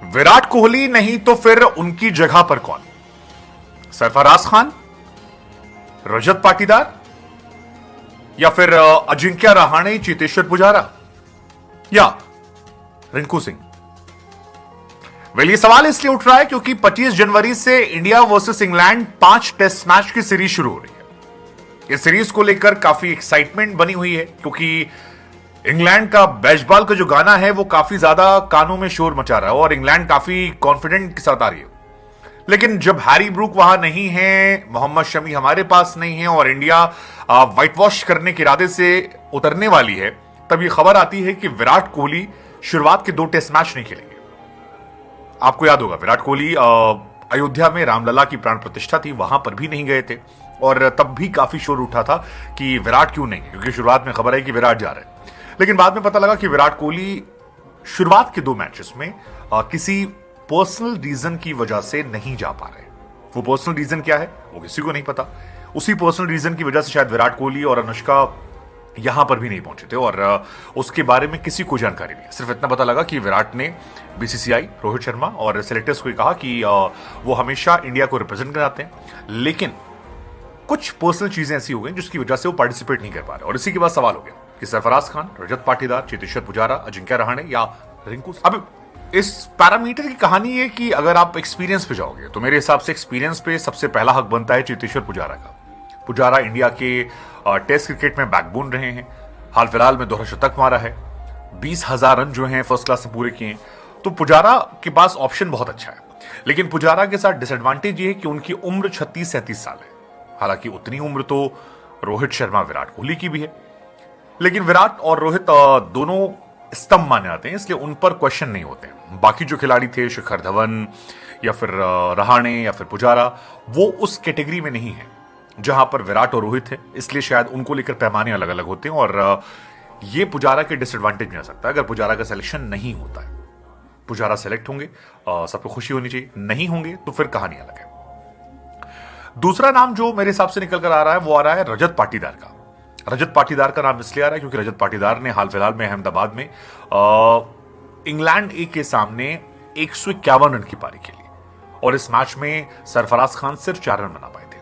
विराट कोहली नहीं तो फिर उनकी जगह पर कौन? सरफराज खान, रजत पाटीदार, या फिर अजिंक्य रहाणे, चेतेश्वर पुजारा, या रिंकू सिंह? ये सवाल इसलिए उठ रहा है क्योंकि 25 जनवरी से India versus England 5 test match की सीरीज शुरू हो रही है। इस सीरीज को लेकर काफी एक्साइटमेंट बनी हुई है क्योंकि इंग्लैंड का बेसबॉल का जो गाना है वो काफी ज्यादा कानों में शोर मचा रहा है और इंग्लैंड काफी कॉन्फिडेंट के साथ आ रही है। लेकिन जब हैरी ब्रूक वहां नहीं है, मोहम्मद शमी हमारे पास नहीं है और इंडिया व्हाइट वॉश करने के इरादे से उतरने वाली है, तब ये खबर आती है कि विराट कोहली शुरुआत के 2 टेस्ट मैच नहीं खेलेंगे। आपको याद होगा विराट कोहली अयोध्या में रामलला की प्राण प्रतिष्ठा थी, वहां पर भी नहीं गए थे और तब भी काफी शोर उठा था कि विराट क्यों नहीं, क्योंकि शुरुआत में खबर है कि विराट जा रहे हैं। लेकिन बाद में पता लगा कि विराट कोहली शुरुआत के 2 मैचेस में किसी पर्सनल रीजन की वजह से नहीं जा पा रहे। वो पर्सनल रीजन क्या है वो किसी को नहीं पता। उसी पर्सनल रीजन की वजह से शायद विराट कोहली और अनुष्का यहां पर भी नहीं पहुंचे थे और उसके बारे में किसी को जानकारी नहीं। सिर्फ इतना पता लगा कि विराट ने बीसीसीआई, रोहित शर्मा और सेलेक्टर्स को कहा कि वो हमेशा इंडिया को रिप्रेजेंट कराते हैं, लेकिन कुछ पर्सनल चीजें ऐसी हो गई जिसकी वजह से वो पार्टिसिपेट नहीं कर पा रहे। और इसी के बाद सवाल हो गया कि सरफराज खान, रजत पाटीदार, चेतेश्वर पुजारा, अजिंक्य रहाणे या रिंकू। अब इस पैरामीटर की कहानी है कि अगर आप एक्सपीरियंस पे जाओगे तो मेरे हिसाब से एक्सपीरियंस पे सबसे पहला हक बनता है चेतेश्वर पुजारा का। पुजारा इंडिया के टेस्ट क्रिकेट में बैकबोन रहे हैं, हाल फिलहाल में दोहरा शतक मारा है, 20,000 रन जो हैं फर्स्ट क्लास में पूरे किए हैं। तो पुजारा के पास ऑप्शन बहुत अच्छा है। लेकिन पुजारा के साथ डिसएडवांटेज ये है कि उनकी उम्र 36-37 साल है। हालांकि उतनी उम्र तो रोहित शर्मा, विराट कोहली की भी है, लेकिन विराट और रोहित दोनों स्तंभ माने जाते हैं, इसलिए उन पर क्वेश्चन नहीं होते हैं। बाकी जो खिलाड़ी थे, शिखर धवन या फिर रहाणे या फिर पुजारा, वो उस कैटेगरी में नहीं है जहां पर विराट और रोहित है, इसलिए शायद उनको लेकर पैमाने अलग अलग होते हैं और ये पुजारा के डिसएडवांटेज में आ सकता है अगर पुजारा का सिलेक्शन नहीं होता है। पुजारा सेलेक्ट होंगे, सबको खुशी होनी चाहिए, नहीं होंगे तो फिर कहानी अलग है। दूसरा नाम जो मेरे हिसाब से निकल कर आ रहा है वो आ रहा है रजत पाटीदार का। रजत पाटीदार का नाम इसलिए आ रहा है क्योंकि रजत पाटीदार ने हाल फिलहाल में अहमदाबाद में इंग्लैंड ए के सामने 151 रन की पारी खेली और इस मैच में सरफराज खान सिर्फ 4 रन बना पाए थे।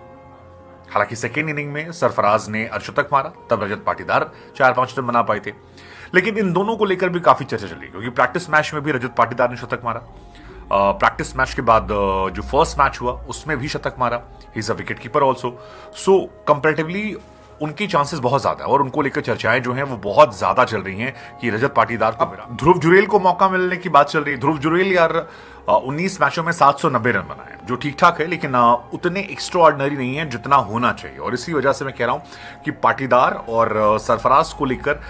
हालांकि सेकेंड इनिंग में सरफराज ने अर्धशतक मारा, तब रजत पाटीदार 4-5 रन बना पाए थे। लेकिन इन दोनों को लेकर भी काफी चर्चा चली क्योंकि प्रैक्टिस मैच में भी रजत पाटीदार ने शतक मारा। प्रैक्टिस मैच के बाद जो फर्स्ट मैच हुआ उसमें भी शतक मारा। He is a wicket keeper also, so comparatively उनकी चांसेस बहुत ज्यादा है और उनको लेकर चर्चाएं जो हैं वो बहुत ज्यादा चल रही हैं कि रजत पाटीदार को मिला। ध्रुव जुरेल को मौका मिलने की बात चल रही है। ध्रुव जुरेल यार 19 मैचों में 790 रन बनाए, जो ठीक ठाक है, लेकिन उतने एक्स्ट्रा ऑर्डिनरी नहीं है जितना होना चाहिए। और इसी वजह से मैं कह रहा हूं कि पाटीदार और सरफराज को लेकर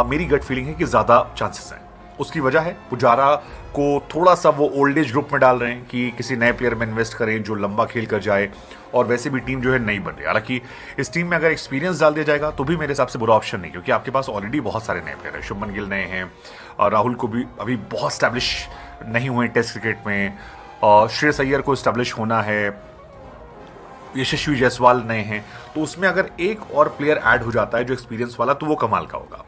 मेरी गट फीलिंग है कि ज्यादा चांसेस हैं। उसकी वजह है पुजारा को थोड़ा सा वो ओल्ड एज ग्रुप में डाल रहे हैं कि किसी नए प्लेयर में इन्वेस्ट करें जो लंबा खेल कर जाए, और वैसे भी टीम जो है नहीं बन रही। हालांकि इस टीम में अगर एक्सपीरियंस डाल दिया जाएगा तो भी मेरे हिसाब से बुरा ऑप्शन नहीं, क्योंकि आपके पास ऑलरेडी बहुत सारे नए प्लेयर हैं। शुभमन गिल नए हैं और राहुल को भी अभी बहुत स्टैब्लिश नहीं हुए टेस्ट क्रिकेट में, श्रेयस अय्यर को स्टैब्लिश होना है, यशस्वी जायसवाल नए हैं। तो उसमें अगर एक और प्लेयर ऐड हो जाता है जो एक्सपीरियंस वाला तो वो कमाल का होगा।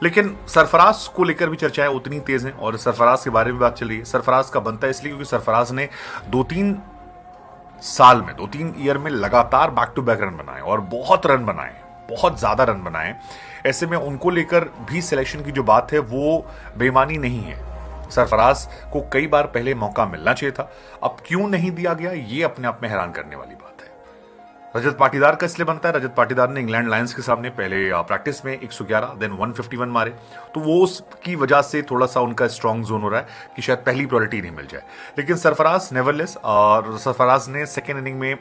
लेकिन सरफराज को लेकर भी चर्चाएं उतनी तेज हैं और सरफराज के बारे में बात चल रही है। सरफराज का बनता है इसलिए क्योंकि सरफराज ने 2-3 साल में, 2-3 ईयर में लगातार बैक टू बैक रन बनाए और बहुत रन बनाए, बहुत ज्यादा रन बनाए। ऐसे में उनको लेकर भी सिलेक्शन की जो बात है वो बेईमानी नहीं है। सरफराज को कई बार पहले मौका मिलना चाहिए था, अब क्यों नहीं दिया गया ये अपने आप में हैरान करने वाली बात है। रजत पाटीदार का इसलिए बनता है, रजत पाटीदार ने इंग्लैंड लायंस के सामने पहले प्रैक्टिस में 111 देन 151 मारे, तो वो उसकी वजह से थोड़ा सा उनका स्ट्रॉन्ग जोन हो रहा है कि शायद पहली प्रायोरिटी नहीं मिल जाए। लेकिन सरफराज नेवरलेस, और सरफराज ने सेकेंड इनिंग में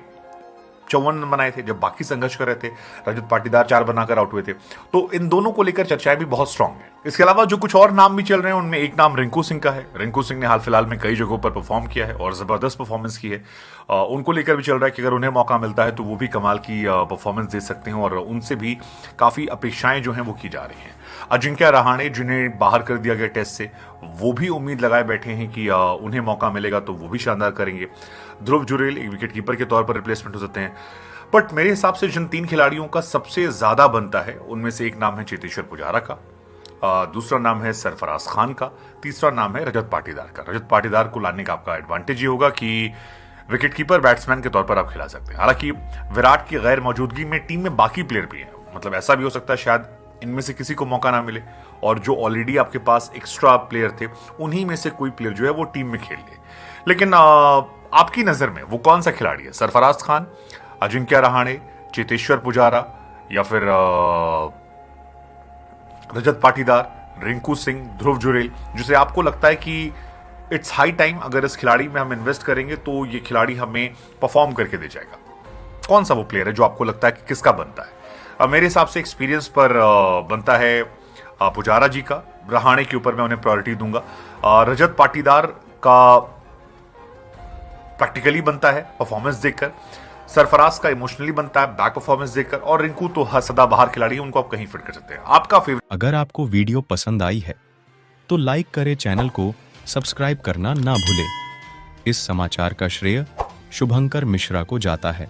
54 रन बनाए थे जब बाकी संघर्ष कर रहे थे। रजत पाटीदार 4 बनाकर आउट हुए थे। तो इन दोनों को लेकर चर्चाएं भी बहुत स्ट्रांग है। इसके अलावा जो कुछ और नाम भी चल रहे हैं उनमें एक नाम रिंकू सिंह का है। रिंकू सिंह ने हाल फिलहाल में कई जगहों पर परफॉर्म किया है और जबरदस्त परफॉर्मेंस की है। उनको लेकर भी चल रहा है कि अगर उन्हें मौका मिलता है तो वो भी कमाल की परफॉर्मेंस दे सकते हैं और उनसे भी काफी अपेक्षाएं जो हैं वो की जा रही हैं। अजिंक्य रहाणे जिन्हें बाहर कर दिया गया टेस्ट से, वो भी उम्मीद लगाए बैठे हैं कि उन्हें मौका मिलेगा तो वो भी शानदार करेंगे। ध्रुव जुरेल एक विकेट कीपर के तौर पर रिप्लेसमेंट हो सकते हैं। बट मेरे हिसाब से जिन 3 खिलाड़ियों का सबसे ज्यादा बनता है उनमें से एक नाम है चेतेश्वर पुजारा का, दूसरा नाम है सरफराज खान का, तीसरा नाम है रजत पाटीदार का। रजत पाटीदार को लाने का आपका एडवांटेज ये होगा कि विकेटकीपर बैट्समैन के तौर पर आप खिला सकते हैं। हालांकि विराट की गैर मौजूदगी में टीम में बाकी प्लेयर भी हैं, मतलब ऐसा भी हो सकता है शायद इनमें से किसी को मौका ना मिले और जो ऑलरेडी आपके पास एक्स्ट्रा प्लेयर थे उन्हीं में से कोई प्लेयर जो है वो टीम में खेल ले। लेकिन आपकी नजर में वो कौन सा खिलाड़ी है? सरफराज खान, अजिंक्य रहाणे, चेतेश्वर पुजारा या फिर रजत पाटीदार, रिंकू सिंह, ध्रुव जुरेल, जिसे आपको लगता है कि इट्स हाई टाइम अगर इस खिलाड़ी में हम इन्वेस्ट करेंगे तो ये खिलाड़ी हमें परफॉर्म करके दे जाएगा? कौन सा वो प्लेयर है जो आपको लगता है कि किसका बनता है? मेरे हिसाब से एक्सपीरियंस पर बनता है पुजारा जी का। रहाणे के ऊपर मैं उन्हें प्रायोरिटी दूंगा। रजत पाटीदार का प्रैक्टिकली बनता है परफॉर्मेंस देखकर, सरफराज का इमोशनली बनता है बैक परफॉर्मेंस देखकर, और रिंकू तो सदाबहार खिलाड़ी है, उनको आप कहीं फिट कर सकते हैं। आपका फेवरेट? अगर आपको वीडियो पसंद आई है तो लाइक करें, चैनल को सब्सक्राइब करना ना भूलें। इस समाचार का श्रेय शुभंकर मिश्रा को जाता है।